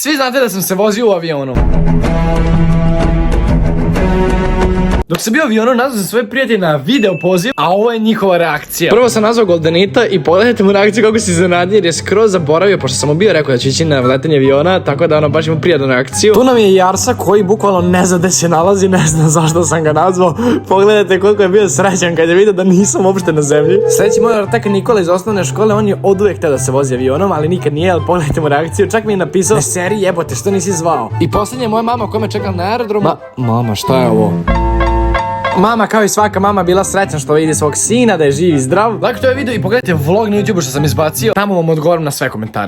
Svi znate da sam se vozio u avionu. Dok sam bio u avionu, nazvao sam svoje prijatelje na video poziv, a ovo je njihova reakcija. Prvo sam nazvao Goldenita i pogledajte mu reakciju kako se iznenadio jer je skroz zaboravio, pošto sam mu bio rekao da će ići na letenje aviona, tako da baš ima prijatnu reakciju. Tu nam je i Arsa koji bukvalno ne zna gde se nalazi, ne znam zašto sam ga nazvao. Pogledajte koliko je bio srećan kad je vidio da nisam uopšte na zemlji. Sljedeći moj ortak Nikola iz osnovne škole, on je oduvek hteo da se vozi avionom, ali nikad nije, ali pogledajte mu reakciju, čak mi je napisao: "Ne seri, jebote, što nisi zvao?" I posljednje moja mama koja me čekala na aerodromu. Mama, šta je ovo? Mama, kao i svaka mama, bila srećna što vidi svog sina, da je živ i zdrav. Lako to je video i pogledajte vlog na YouTube što sam izbacio. Tamo vam odgovorim na sve komentare.